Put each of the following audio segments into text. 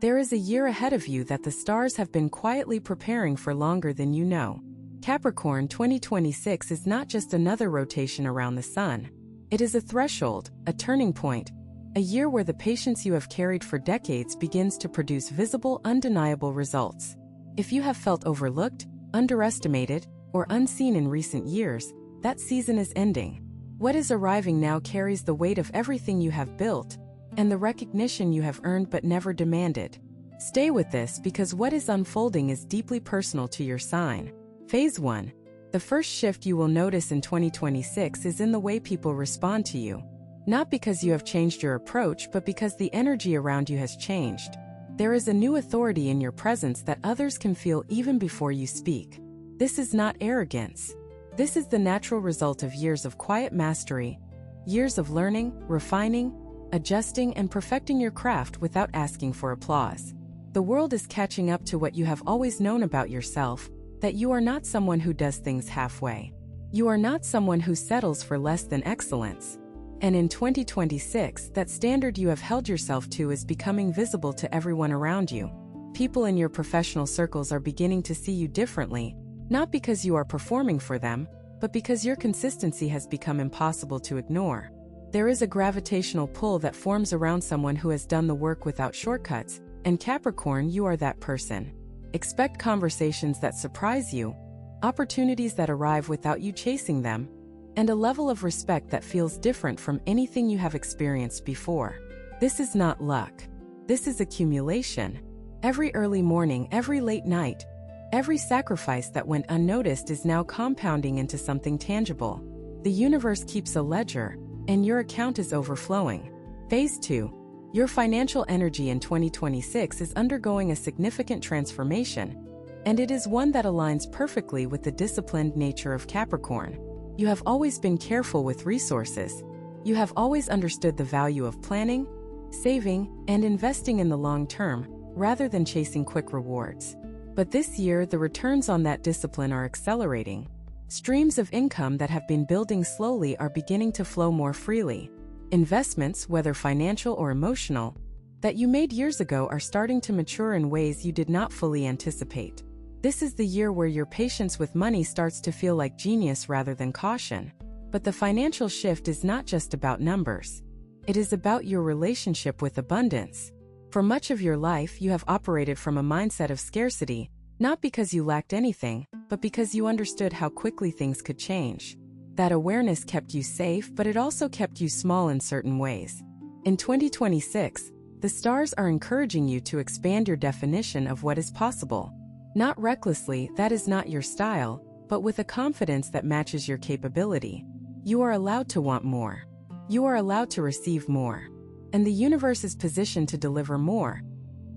There is a year ahead of you that the stars have been quietly preparing for longer than you know. Capricorn 2026 is not just another rotation around the sun. It is a threshold, a turning point, a year where the patience you have carried for decades begins to produce visible, undeniable results. If you have felt overlooked, underestimated, or unseen in recent years, that season is ending. What is arriving now carries the weight of everything you have built, and the recognition you have earned but never demanded. Stay with this because what is unfolding is deeply personal to your sign. Phase 1. The first shift you will notice in 2026 is in the way people respond to you. Not because you have changed your approach, but because the energy around you has changed. There is a new authority in your presence that others can feel even before you speak. This is not arrogance. This is the natural result of years of quiet mastery, years of learning, refining, adjusting, and perfecting your craft without asking for applause. The world is catching up to what you have always known about yourself, that you are not someone who does things halfway. You are not someone who settles for less than excellence. And in 2026, that standard you have held yourself to is becoming visible to everyone around you. People in your professional circles are beginning to see you differently, not because you are performing for them, but because your consistency has become impossible to ignore. There is a gravitational pull that forms around someone who has done the work without shortcuts, and Capricorn, you are that person. Expect conversations that surprise you, opportunities that arrive without you chasing them, and a level of respect that feels different from anything you have experienced before. This is not luck. This is accumulation. Every early morning, every late night, every sacrifice that went unnoticed is now compounding into something tangible. The universe keeps a ledger, and your account is overflowing. Phase 2. Your financial energy in 2026 is undergoing a significant transformation, and it is one that aligns perfectly with the disciplined nature of Capricorn. You have always been careful with resources. You have always understood the value of planning, saving, and investing in the long term, rather than chasing quick rewards. But this year, the returns on that discipline are accelerating. Streams of income that have been building slowly are beginning to flow more freely. Investments, whether financial or emotional, that you made years ago are starting to mature in ways you did not fully anticipate. This is the year where your patience with money starts to feel like genius rather than caution. But the financial shift is not just about numbers. It is about your relationship with abundance. For much of your life, you have operated from a mindset of scarcity, not because you lacked anything, but because you understood how quickly things could change. That awareness kept you safe, but it also kept you small in certain ways. In 2026, the stars are encouraging you to expand your definition of what is possible. Not recklessly, that is not your style, but with a confidence that matches your capability. You are allowed to want more. You are allowed to receive more. And the universe is positioned to deliver more,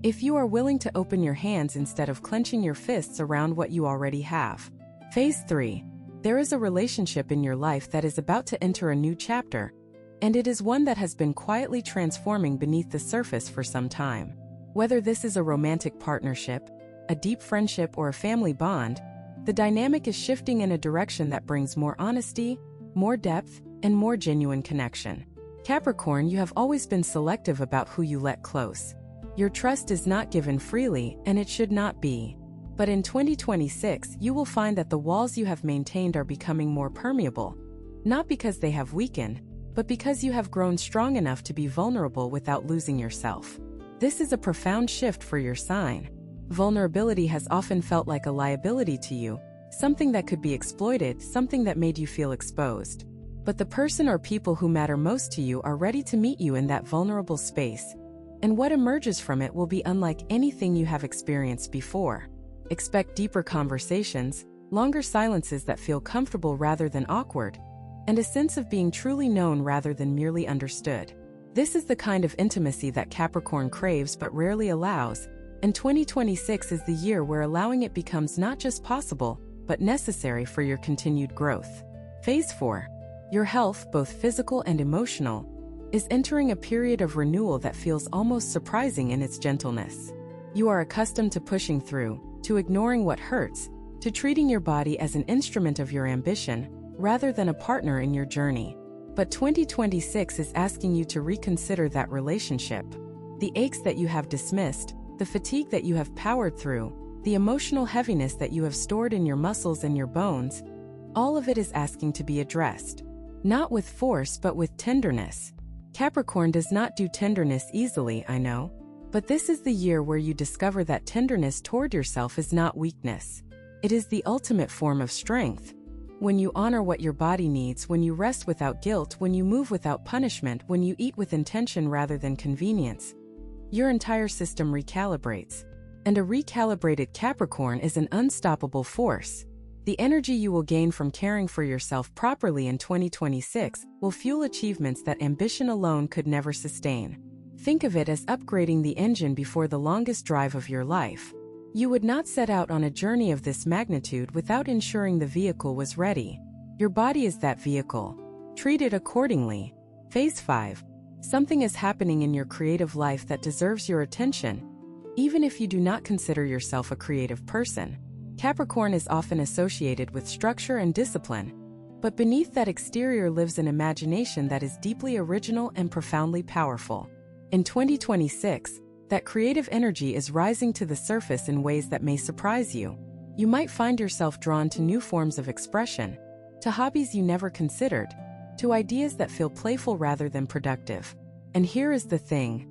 if you are willing to open your hands instead of clenching your fists around what you already have. Phase 3. There is a relationship in your life that is about to enter a new chapter, and it is one that has been quietly transforming beneath the surface for some time. Whether this is a romantic partnership, a deep friendship, or a family bond, the dynamic is shifting in a direction that brings more honesty, more depth, and more genuine connection. Capricorn, you have always been selective about who you let close. Your trust is not given freely, and it should not be. But in 2026, you will find that the walls you have maintained are becoming more permeable, not because they have weakened, but because you have grown strong enough to be vulnerable without losing yourself. This is a profound shift for your sign. Vulnerability has often felt like a liability to you, something that could be exploited, something that made you feel exposed. But the person or people who matter most to you are ready to meet you in that vulnerable space, and what emerges from it will be unlike anything you have experienced before. Expect deeper conversations, longer silences that feel comfortable rather than awkward, and a sense of being truly known rather than merely understood. This is the kind of intimacy that Capricorn craves but rarely allows, and 2026 is the year where allowing it becomes not just possible, but necessary for your continued growth. Phase 4. Your health, both physical and emotional, is entering a period of renewal that feels almost surprising in its gentleness. You are accustomed to pushing through, to ignoring what hurts, to treating your body as an instrument of your ambition, rather than a partner in your journey. But 2026 is asking you to reconsider that relationship. The aches that you have dismissed, the fatigue that you have powered through, the emotional heaviness that you have stored in your muscles and your bones, all of it is asking to be addressed. Not with force but with tenderness. Capricorn does not do tenderness easily, I know. But this is the year where you discover that tenderness toward yourself is not weakness. It is the ultimate form of strength. When you honor what your body needs, when you rest without guilt, when you move without punishment, when you eat with intention rather than convenience, your entire system recalibrates. And a recalibrated Capricorn is an unstoppable force. The energy you will gain from caring for yourself properly in 2026 will fuel achievements that ambition alone could never sustain. Think of it as upgrading the engine before the longest drive of your life. You would not set out on a journey of this magnitude without ensuring the vehicle was ready. Your body is that vehicle. Treat it accordingly. Phase 5. Something is happening in your creative life that deserves your attention, even if you do not consider yourself a creative person. Capricorn is often associated with structure and discipline, but beneath that exterior lives an imagination that is deeply original and profoundly powerful. In 2026, that creative energy is rising to the surface in ways that may surprise you. You might find yourself drawn to new forms of expression, to hobbies you never considered, to ideas that feel playful rather than productive. And here is the thing.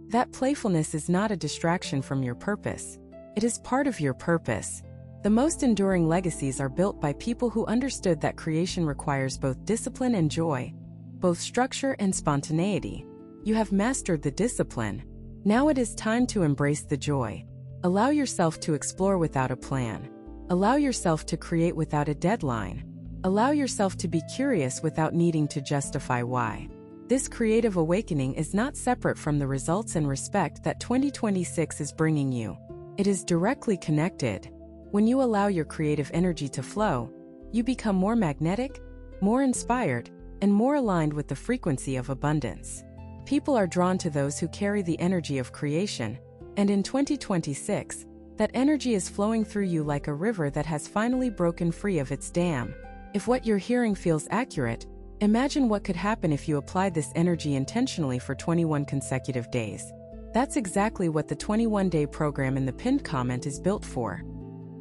That playfulness is not a distraction from your purpose. It is part of your purpose. The most enduring legacies are built by people who understood that creation requires both discipline and joy, both structure and spontaneity. You have mastered the discipline. Now it is time to embrace the joy. Allow yourself to explore without a plan. Allow yourself to create without a deadline. Allow yourself to be curious without needing to justify why. This creative awakening is not separate from the results and respect that 2026 is bringing you. It is directly connected. When you allow your creative energy to flow, you become more magnetic, more inspired, and more aligned with the frequency of abundance. People are drawn to those who carry the energy of creation, and in 2026, that energy is flowing through you like a river that has finally broken free of its dam. If what you're hearing feels accurate, imagine what could happen if you applied this energy intentionally for 21 consecutive days. That's exactly what the 21-day program in the pinned comment is built for.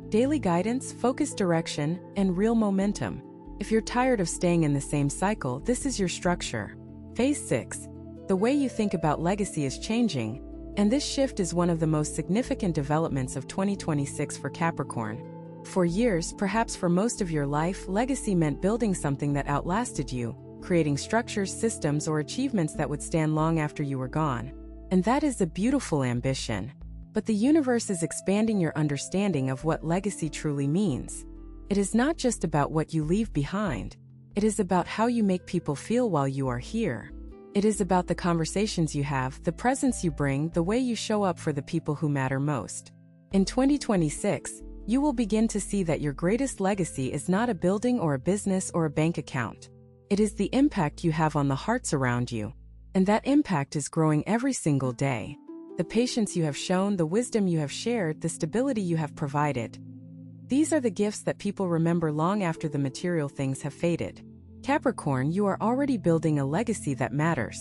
Daily guidance, focused direction, and real momentum. If you're tired of staying in the same cycle, this is your structure. Phase 6. The way you think about legacy is changing, and this shift is one of the most significant developments of 2026 for Capricorn. For years, perhaps for most of your life, legacy meant building something that outlasted you, creating structures, systems, or achievements that would stand long after you were gone. And that is a beautiful ambition. But the universe is expanding your understanding of what legacy truly means. It is not just about what you leave behind. It is about how you make people feel while you are here. It is about the conversations you have, the presence you bring, the way you show up for the people who matter most. In 2026, you will begin to see that your greatest legacy is not a building or a business or a bank account. It is the impact you have on the hearts around you. And that impact is growing every single day. The patience you have shown, the wisdom you have shared, the stability you have provided. These are the gifts that people remember long after the material things have faded. Capricorn, you are already building a legacy that matters.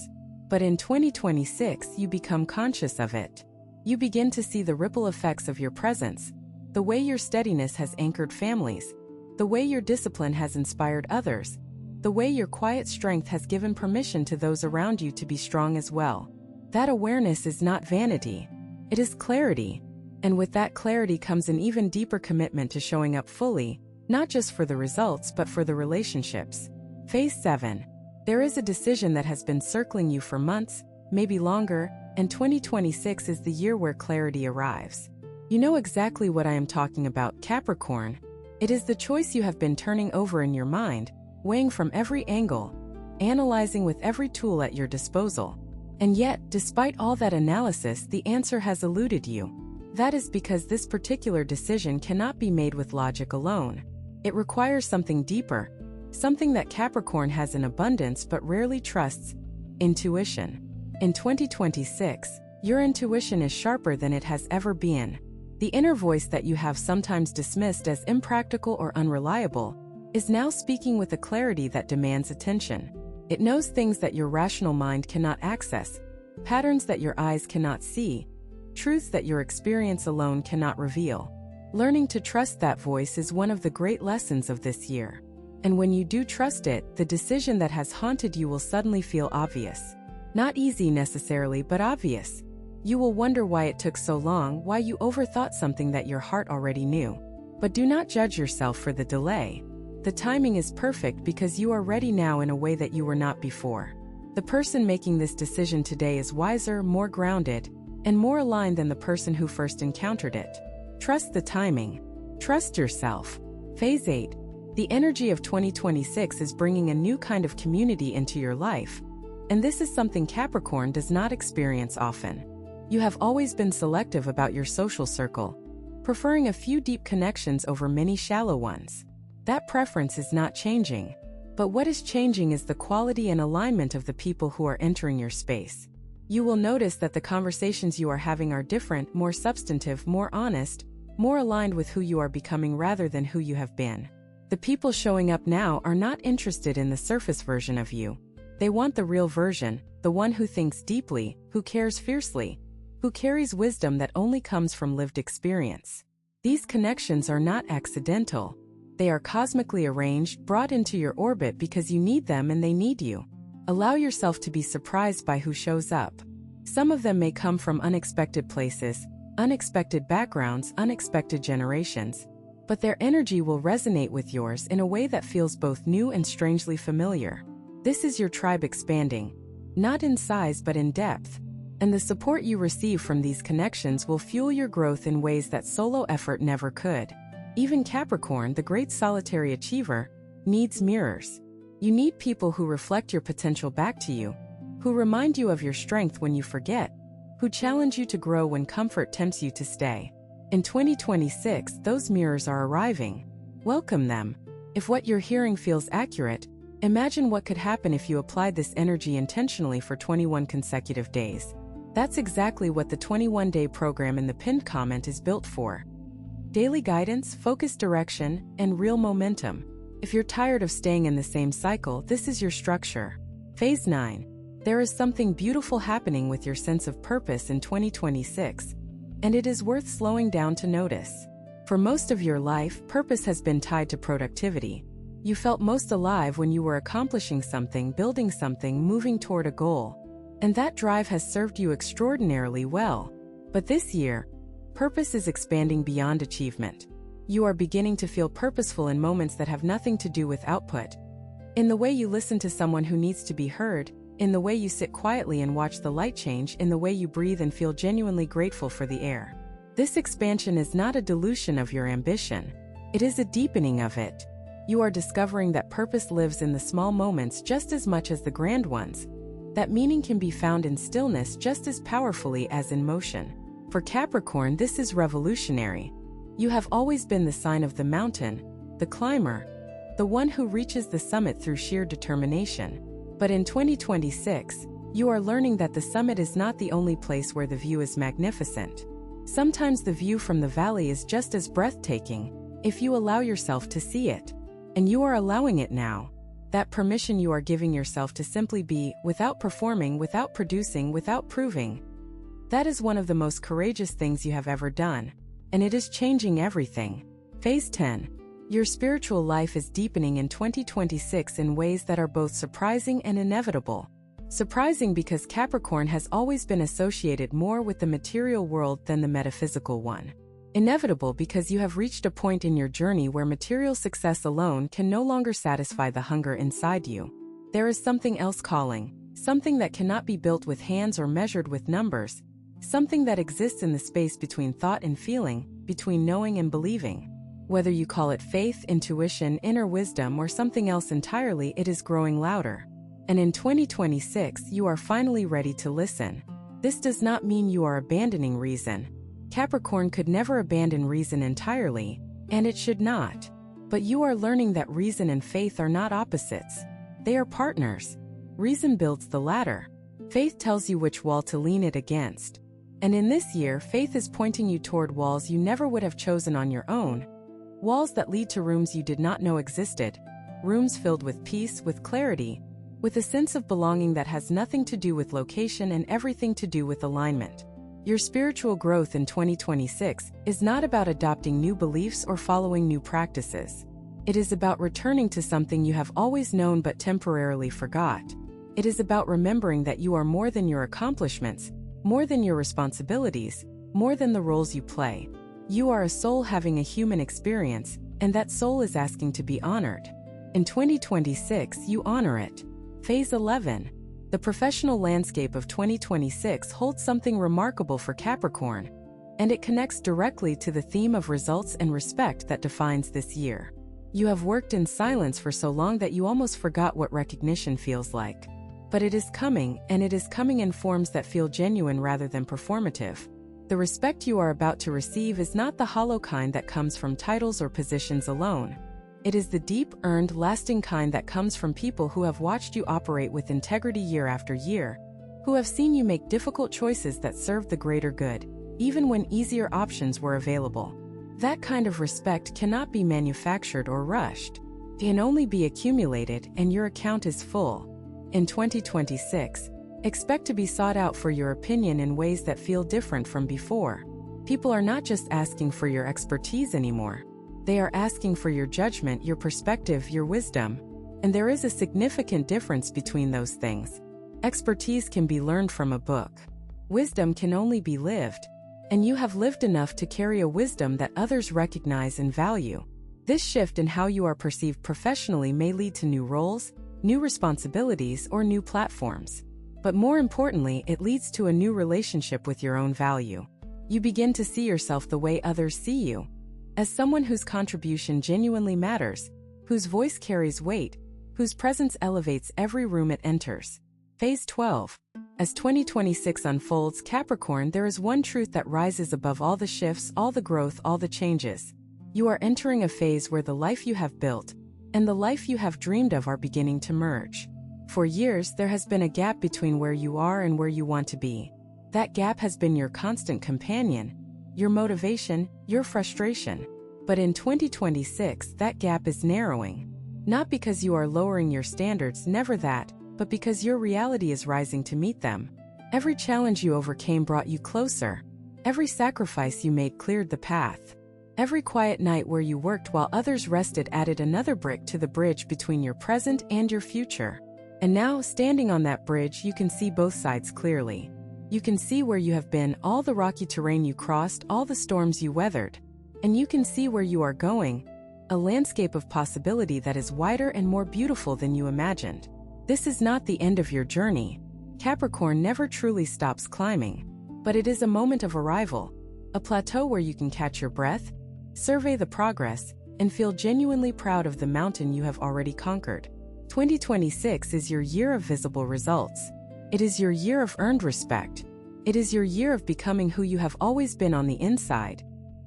But in 2026, you become conscious of it. You begin to see the ripple effects of your presence, the way your steadiness has anchored families, the way your discipline has inspired others, the way your quiet strength has given permission to those around you to be strong as well. That awareness is not vanity. It is clarity. And with that clarity comes an even deeper commitment to showing up fully, not just for the results but for the relationships. Phase 7. There is a decision that has been circling you for months, maybe longer, and 2026 is the year where clarity arrives. You know exactly what I am talking about, Capricorn. It is the choice you have been turning over in your mind, weighing from every angle, analyzing with every tool at your disposal. And yet, despite all that analysis, the answer has eluded you. That is because this particular decision cannot be made with logic alone. It requires something deeper, something that Capricorn has in abundance but rarely trusts: intuition. In 2026, your intuition is sharper than it has ever been. The inner voice that you have sometimes dismissed as impractical or unreliable is now speaking with a clarity that demands attention. It knows things that your rational mind cannot access, patterns that your eyes cannot see, truths that your experience alone cannot reveal. Learning to trust that voice is one of the great lessons of this year. And when you do trust it, the decision that has haunted you will suddenly feel obvious. Not easy necessarily, but obvious. You will wonder why it took so long, why you overthought something that your heart already knew. But do not judge yourself for the delay. The timing is perfect because you are ready now in a way that you were not before. The person making this decision today is wiser, more grounded, and more aligned than the person who first encountered it. Trust the timing. Trust yourself. Phase 8. The energy of 2026 is bringing a new kind of community into your life. And this is something Capricorn does not experience often. You have always been selective about your social circle, preferring a few deep connections over many shallow ones. That preference is not changing. But what is changing is the quality and alignment of the people who are entering your space. You will notice that the conversations you are having are different, more substantive, more honest, more aligned with who you are becoming rather than who you have been. The people showing up now are not interested in the surface version of you. They want the real version, the one who thinks deeply, who cares fiercely, who carries wisdom that only comes from lived experience. These connections are not accidental. They are cosmically arranged, brought into your orbit because you need them and they need you. Allow yourself to be surprised by who shows up. Some of them may come from unexpected places, unexpected backgrounds, unexpected generations, but their energy will resonate with yours in a way that feels both new and strangely familiar. This is your tribe expanding, not in size but in depth. And the support you receive from these connections will fuel your growth in ways that solo effort never could. Even Capricorn, the great solitary achiever, needs mirrors. You need people who reflect your potential back to you, who remind you of your strength when you forget, who challenge you to grow when comfort tempts you to stay. In 2026, those mirrors are arriving. Welcome them. If what you're hearing feels accurate, imagine what could happen if you applied this energy intentionally for 21 consecutive days. That's exactly what the 21-day program in the pinned comment is built for. Daily guidance, focused direction, and real momentum. If you're tired of staying in the same cycle, this is your structure. Phase 9. There is something beautiful happening with your sense of purpose in 2026, and it is worth slowing down to notice. For most of your life, purpose has been tied to productivity. You felt most alive when you were accomplishing something, building something, moving toward a goal. And that drive has served you extraordinarily well. But this year, purpose is expanding beyond achievement. You are beginning to feel purposeful in moments that have nothing to do with output. In the way you listen to someone who needs to be heard, in the way you sit quietly and watch the light change, in the way you breathe and feel genuinely grateful for the air. This expansion is not a dilution of your ambition. It is a deepening of it. You are discovering that purpose lives in the small moments just as much as the grand ones. That meaning can be found in stillness just as powerfully as in motion. For Capricorn, this is revolutionary. You have always been the sign of the mountain, the climber, the one who reaches the summit through sheer determination. But in 2026, you are learning that the summit is not the only place where the view is magnificent. Sometimes the view from the valley is just as breathtaking, if you allow yourself to see it. And you are allowing it now. That permission you are giving yourself to simply be, without performing, without producing, without proving. That is one of the most courageous things you have ever done. And it is changing everything. Phase 10. Your spiritual life is deepening in 2026 in ways that are both surprising and inevitable. Surprising because Capricorn has always been associated more with the material world than the metaphysical one. Inevitable because you have reached a point in your journey where material success alone can no longer satisfy the hunger inside you. There is something else calling, something that cannot be built with hands or measured with numbers, something that exists in the space between thought and feeling, between knowing and believing. Whether you call it faith, intuition, inner wisdom, or something else entirely, it is growing louder. And in 2026, you are finally ready to listen. This does not mean you are abandoning reason. Capricorn could never abandon reason entirely, and it should not. But you are learning that reason and faith are not opposites. They are partners. Reason builds the ladder. Faith tells you which wall to lean it against. And in this year, faith is pointing you toward walls you never would have chosen on your own. Walls that lead to rooms you did not know existed. Rooms filled with peace, with clarity, with a sense of belonging that has nothing to do with location and everything to do with alignment. Your spiritual growth in 2026 is not about adopting new beliefs or following new practices. It is about returning to something you have always known but temporarily forgot. It is about remembering that you are more than your accomplishments, more than your responsibilities, more than the roles you play. You are a soul having a human experience, and that soul is asking to be honored. In 2026, you honor it. Phase 11. The professional landscape of 2026 holds something remarkable for Capricorn, and it connects directly to the theme of results and respect that defines this year. You have worked in silence for so long that you almost forgot what recognition feels like. But it is coming, and it is coming in forms that feel genuine rather than performative. The respect you are about to receive is not the hollow kind that comes from titles or positions alone. It is the deep, earned, lasting kind that comes from people who have watched you operate with integrity year after year, who have seen you make difficult choices that serve the greater good, even when easier options were available. That kind of respect cannot be manufactured or rushed. It can only be accumulated, and your account is full. In 2026, expect to be sought out for your opinion in ways that feel different from before. People are not just asking for your expertise anymore. They are asking for your judgment, your perspective, your wisdom. And there is a significant difference between those things. Expertise can be learned from a book. Wisdom can only be lived. And you have lived enough to carry a wisdom that others recognize and value. This shift in how you are perceived professionally may lead to new roles, new responsibilities, or new platforms. But more importantly, it leads to a new relationship with your own value. You begin to see yourself the way others see you, as someone whose contribution genuinely matters, whose voice carries weight, whose presence elevates every room it enters. Phase 12. As 2026 unfolds, Capricorn, there is one truth that rises above all the shifts, all the growth, all the changes. You are entering a phase where the life you have built and the life you have dreamed of are beginning to merge. For years, there has been a gap between where you are and where you want to be. That gap has been your constant companion, your motivation, your frustration. But in 2026, that gap is narrowing. Not because you are lowering your standards, never that, but because your reality is rising to meet them. Every challenge you overcame brought you closer. Every sacrifice you made cleared the path. Every quiet night where you worked while others rested added another brick to the bridge between your present and your future. And now, standing on that bridge, you can see both sides clearly. You can see where you have been, all the rocky terrain you crossed, all the storms you weathered. And you can see where you are going, a landscape of possibility that is wider and more beautiful than you imagined. This is not the end of your journey. Capricorn never truly stops climbing. But it is a moment of arrival, a plateau where you can catch your breath, survey the progress, and feel genuinely proud of the mountain you have already conquered. 2026 is your year of visible results. It is your year of earned respect. It is your year of becoming who you have always been on the inside,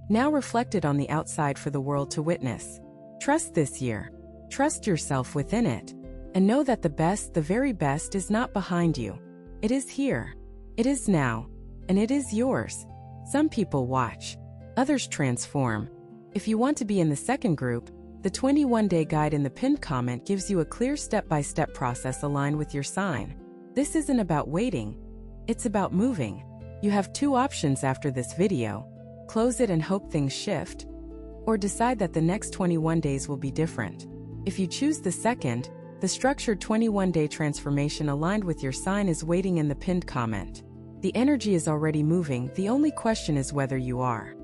now reflected on the outside for the world to witness. Trust this year. Trust yourself within it. And know that the best, the very best, is not behind you. It is here. It is now. And it is yours. Some people watch. Others transform. If you want to be in the second group, the 21-day guide in the pinned comment gives you a clear step-by-step process aligned with your sign. This isn't about waiting. It's about moving. You have two options after this video. Close it and hope things shift, or decide that the next 21 days will be different. If you choose the second, the structured 21-day transformation aligned with your sign is waiting in the pinned comment. The energy is already moving, the only question is whether you are.